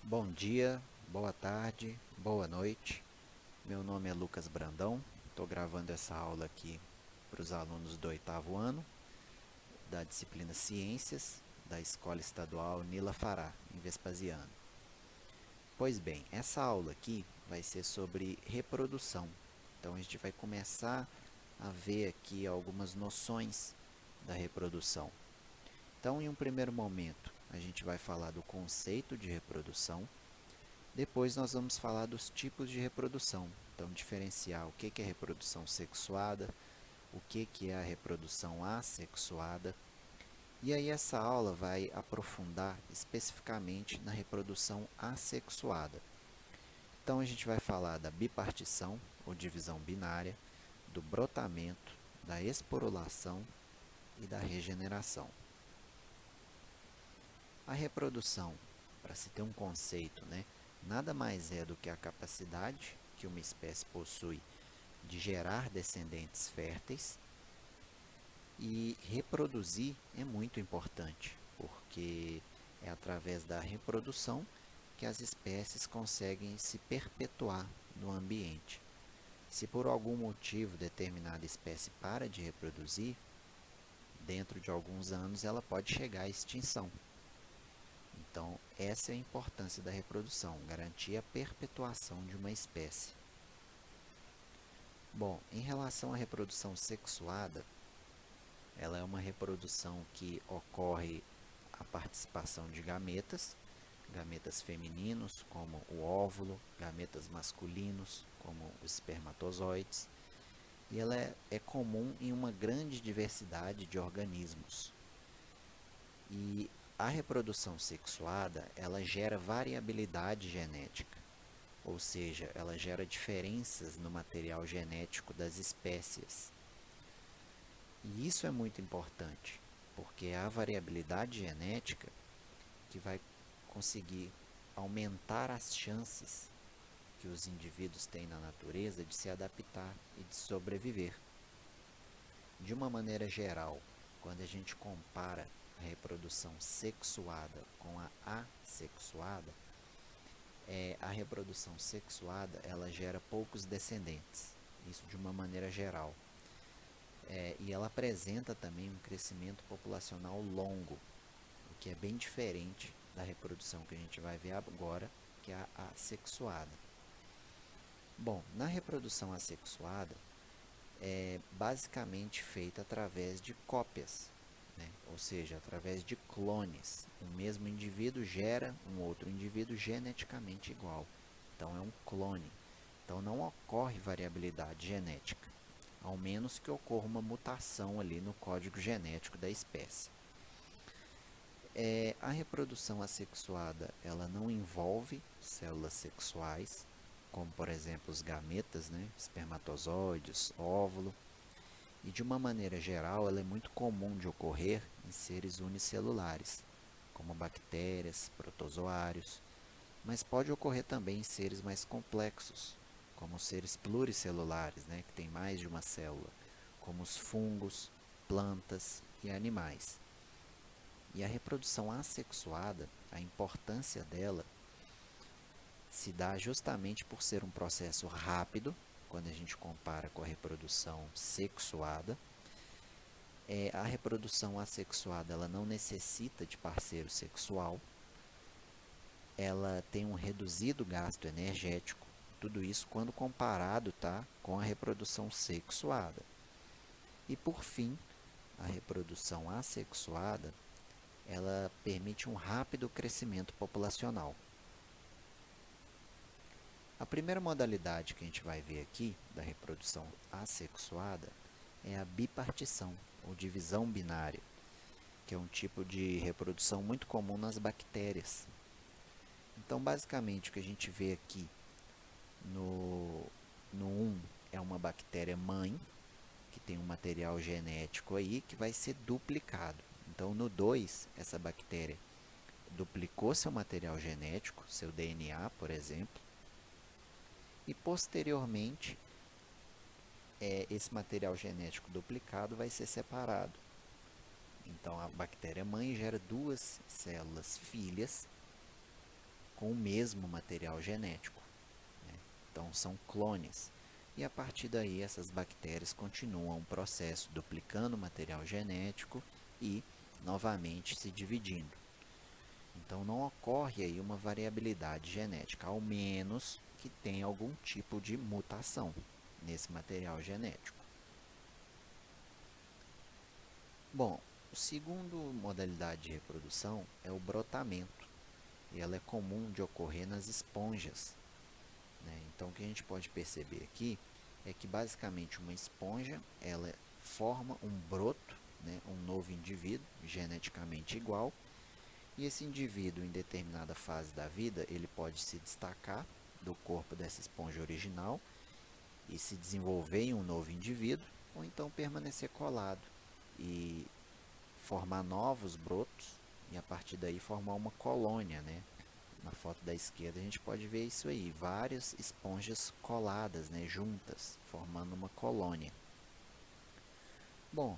Bom dia, boa tarde, boa noite. Meu nome é Lucas Brandão. Estou gravando essa aula aqui para os alunos do oitavo ano da disciplina Ciências da Escola Estadual Nila Fará, em Vespasiano. Pois bem, essa aula aqui vai ser sobre reprodução. Então a gente vai começar a ver aqui algumas noções da reprodução. Então, em um primeiro momento, a gente vai falar do conceito de reprodução. Depois nós vamos falar dos tipos de reprodução. Então, diferenciar o que é reprodução sexuada, o que é a reprodução assexuada. E aí essa aula vai aprofundar especificamente na reprodução assexuada. Então a gente vai falar da bipartição, ou divisão binária, do brotamento, da esporulação e da regeneração. A reprodução, para se ter um conceito, nada mais é do que a capacidade que uma espécie possui de gerar descendentes férteis, e reproduzir é muito importante, porque é através da reprodução que as espécies conseguem se perpetuar no ambiente. Se por algum motivo determinada espécie para de reproduzir, dentro de alguns anos ela pode chegar à extinção. Então, essa é a importância da reprodução, garantir a perpetuação de uma espécie. Bom, em relação à reprodução sexuada, ela é uma reprodução que ocorre a participação de gametas, gametas femininos, como o óvulo, gametas masculinos, como os espermatozoides, e ela é comum em uma grande diversidade de organismos. E a reprodução sexuada, ela gera variabilidade genética, ou seja, ela gera diferenças no material genético das espécies. E isso é muito importante, porque é a variabilidade genética que vai conseguir aumentar as chances que os indivíduos têm na natureza de se adaptar e de sobreviver. De uma maneira geral, quando a gente compara a reprodução sexuada com a assexuada, a reprodução sexuada ela gera poucos descendentes, isso de uma maneira geral. E ela apresenta também um crescimento populacional longo, o que é bem diferente da reprodução que a gente vai ver agora, que é a assexuada. Bom, na reprodução assexuada, é basicamente feita através de cópias, ou seja, através de clones. O mesmo indivíduo gera um outro indivíduo geneticamente igual. Então é um clone. Então não ocorre variabilidade genética, ao menos que ocorra uma mutação ali no código genético da espécie. A reprodução assexuada ela não envolve células sexuais, como por exemplo os gametas, espermatozoides, óvulo, e de uma maneira geral ela é muito comum de ocorrer em seres unicelulares, como bactérias, protozoários, mas pode ocorrer também em seres mais complexos, como seres pluricelulares, que têm mais de uma célula, como os fungos, plantas e animais. E a reprodução assexuada, a importância dela se dá justamente por ser um processo rápido, quando a gente compara com a reprodução sexuada. A reprodução assexuada ela não necessita de parceiro sexual, ela tem um reduzido gasto energético, tudo isso quando comparado com a reprodução sexuada. E por fim, a reprodução assexuada ela permite um rápido crescimento populacional. A primeira modalidade que a gente vai ver aqui da reprodução assexuada é a bipartição, ou divisão binária, que é um tipo de reprodução muito comum nas bactérias. Então, basicamente, o que a gente vê aqui no 1 é uma bactéria mãe, que tem um material genético aí que vai ser duplicado. Então, no 2, essa bactéria duplicou seu material genético, seu DNA, por exemplo, e posteriormente esse material genético duplicado vai ser separado. Então, a bactéria mãe gera duas células filhas com o mesmo material genético, né? Então são clones. E a partir daí essas bactérias continuam o processo duplicando o material genético e novamente se dividindo. Então não ocorre aí uma variabilidade genética, ao menos que tenha algum tipo de mutação nesse material genético. Bom, a segunda modalidade de reprodução é o brotamento. E ela é comum de ocorrer nas esponjas, né? Então o que a gente pode perceber aqui é que basicamente uma esponja ela forma um broto, né, um novo indivíduo geneticamente igual, e esse indivíduo em determinada fase da vida ele pode se destacar do corpo dessa esponja original e se desenvolver em um novo indivíduo, ou então permanecer colado e formar novos brotos e a partir daí formar uma colônia, né? Na foto da esquerda a gente pode ver isso aí, várias esponjas coladas, né, juntas, formando uma colônia. Bom,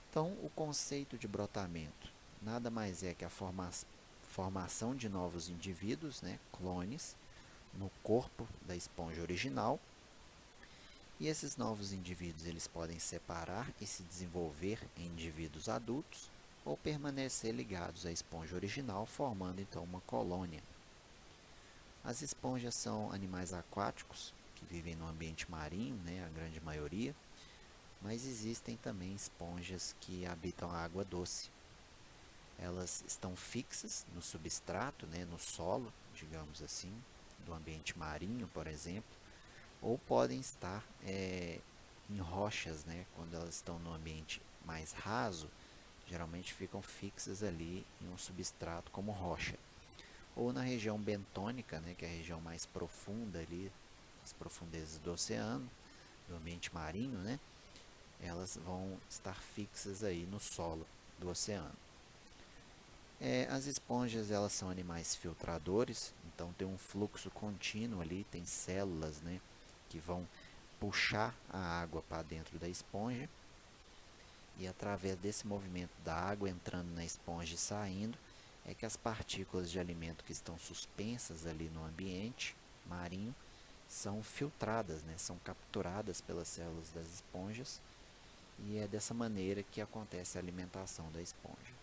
então o conceito de brotamento nada mais é que a formação de novos indivíduos, né, clones, no corpo da esponja original. E esses novos indivíduos eles podem separar e se desenvolver em indivíduos adultos ou permanecer ligados à esponja original, formando então uma colônia. As esponjas são animais aquáticos que vivem no ambiente marinho, né, a grande maioria, mas existem também esponjas que habitam a água doce. Elas estão fixas no substrato, né, no solo, digamos assim, do ambiente marinho, por exemplo, ou podem estar em rochas, né, quando elas estão no ambiente mais raso, geralmente ficam fixas ali em um substrato como rocha. Ou na região bentônica, né, que é a região mais profunda ali, as profundezas do oceano, do ambiente marinho, né, elas vão estar fixas aí no solo do oceano. As esponjas elas são animais filtradores, então tem um fluxo contínuo ali, tem células, né, que vão puxar a água para dentro da esponja e através desse movimento da água entrando na esponja e saindo é que as partículas de alimento que estão suspensas ali no ambiente marinho são filtradas, né, são capturadas pelas células das esponjas e é dessa maneira que acontece a alimentação da esponja.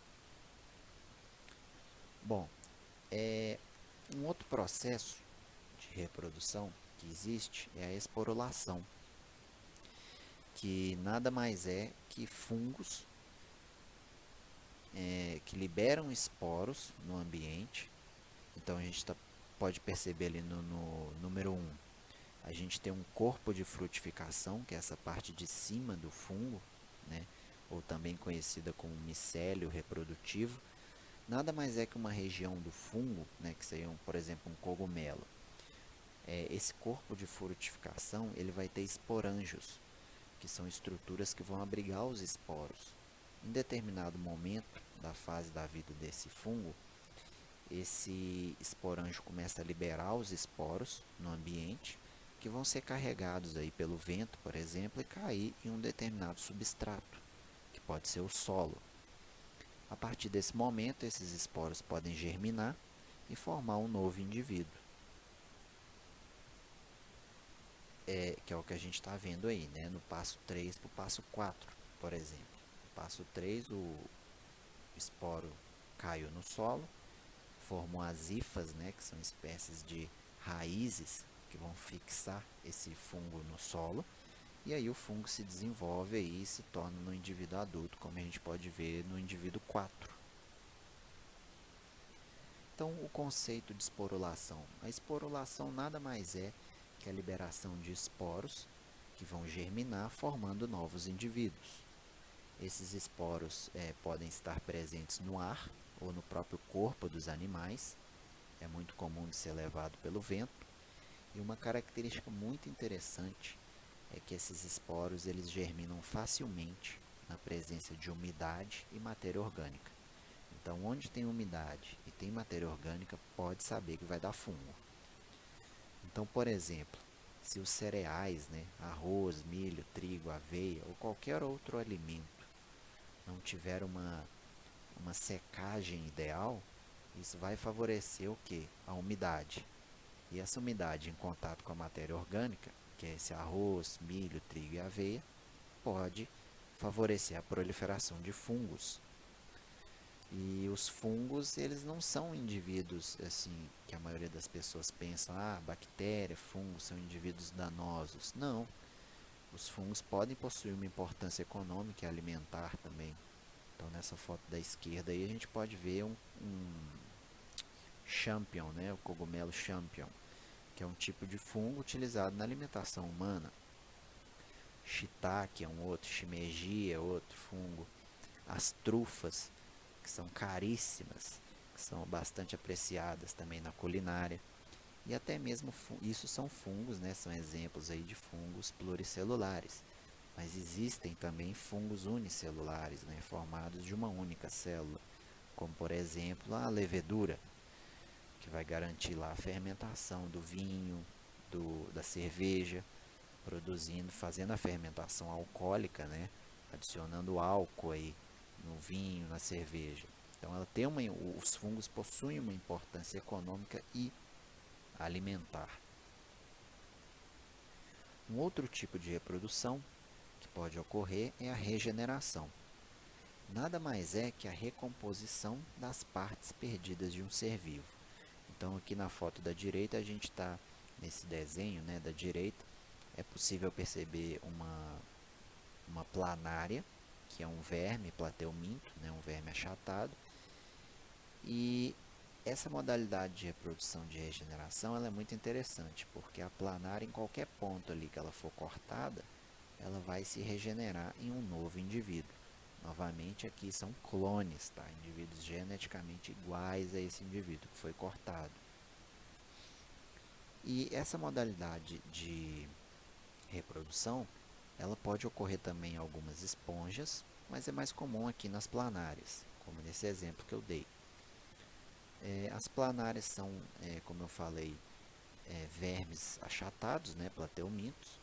Bom, um outro processo de reprodução que existe é a esporulação, que nada mais é que fungos que liberam esporos no ambiente. Então a gente pode perceber ali no número 1, a gente tem um corpo de frutificação, que é essa parte de cima do fungo, né, ou também conhecida como micélio reprodutivo. Nada mais é que uma região do fungo, né, que seria, por exemplo, um cogumelo. Esse corpo de frutificação ele vai ter esporângios, que são estruturas que vão abrigar os esporos. Em determinado momento da fase da vida desse fungo, esse esporângio começa a liberar os esporos no ambiente, que vão ser carregados aí pelo vento, por exemplo, e cair em um determinado substrato, que pode ser o solo. A partir desse momento, esses esporos podem germinar e formar um novo indivíduo. Que é o que a gente está vendo aí, né? No passo 3 para o passo 4, por exemplo. No passo 3, o esporo caiu no solo, formam as hifas, né, que são espécies de raízes que vão fixar esse fungo no solo, e aí o fungo se desenvolve aí e se torna no indivíduo adulto, como a gente pode ver no indivíduo 4. Então, o conceito de esporulação. A esporulação nada mais é que a liberação de esporos que vão germinar formando novos indivíduos. Esses esporos podem estar presentes no ar ou no próprio corpo dos animais. É muito comum de ser levado pelo vento. E uma característica muito interessante é que esses esporos eles germinam facilmente na presença de umidade e matéria orgânica. Então, onde tem umidade e tem matéria orgânica, pode saber que vai dar fungo. Então, por exemplo, se os cereais, né, arroz, milho, trigo, aveia ou qualquer outro alimento não tiver uma secagem ideal, Isso vai favorecer o que? A umidade. E essa umidade em contato com a matéria orgânica, que é esse arroz, milho, trigo e aveia, pode favorecer a proliferação de fungos. E os fungos, eles não são indivíduos assim que a maioria das pessoas pensa, bactéria, fungos são indivíduos danosos. Não. Os fungos podem possuir uma importância econômica e alimentar também. Então, nessa foto da esquerda aí, a gente pode ver um champignon, né? O cogumelo champignon, que é um tipo de fungo utilizado na alimentação humana. Shiitake é um outro, shimeji é outro fungo. As trufas, que são caríssimas, que são bastante apreciadas também na culinária. E até mesmo isso são fungos, né? São exemplos aí de fungos pluricelulares. Mas existem também fungos unicelulares, né? Formados de uma única célula, como por exemplo a levedura, que vai garantir lá a fermentação do vinho, da cerveja, fazendo a fermentação alcoólica, né? Adicionando álcool aí no vinho, na cerveja. Então os fungos possuem uma importância econômica e alimentar. Um outro tipo de reprodução que pode ocorrer é a regeneração. Nada mais é que a recomposição das partes perdidas de um ser vivo. Então aqui na foto da direita a gente está nesse desenho, né, da direita, é possível perceber uma planária, que é um verme plateuminto, né, um verme achatado, e essa modalidade de reprodução de regeneração ela é muito interessante, porque a planária, em qualquer ponto ali que ela for cortada, ela vai se regenerar em um novo indivíduo. Novamente, aqui são clones, tá? Indivíduos geneticamente iguais a esse indivíduo que foi cortado. E essa modalidade de reprodução, ela pode ocorrer também em algumas esponjas, mas é mais comum aqui nas planárias, como nesse exemplo que eu dei. As planárias são, como eu falei, vermes achatados, né, plateumintos,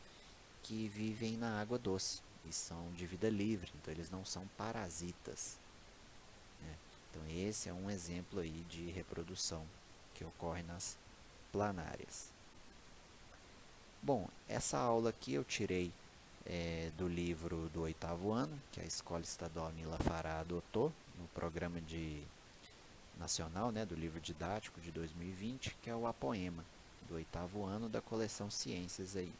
que vivem na água doce e são de vida livre, então eles não são parasitas, né? Então esse é um exemplo aí de reprodução que ocorre nas planárias. Bom, essa aula aqui eu tirei do livro do 8º ano, que a Escola Estadual Nila Fará adotou no programa nacional, né, do livro didático de 2020, que é o Apoema, do 8º ano da coleção Ciências aí.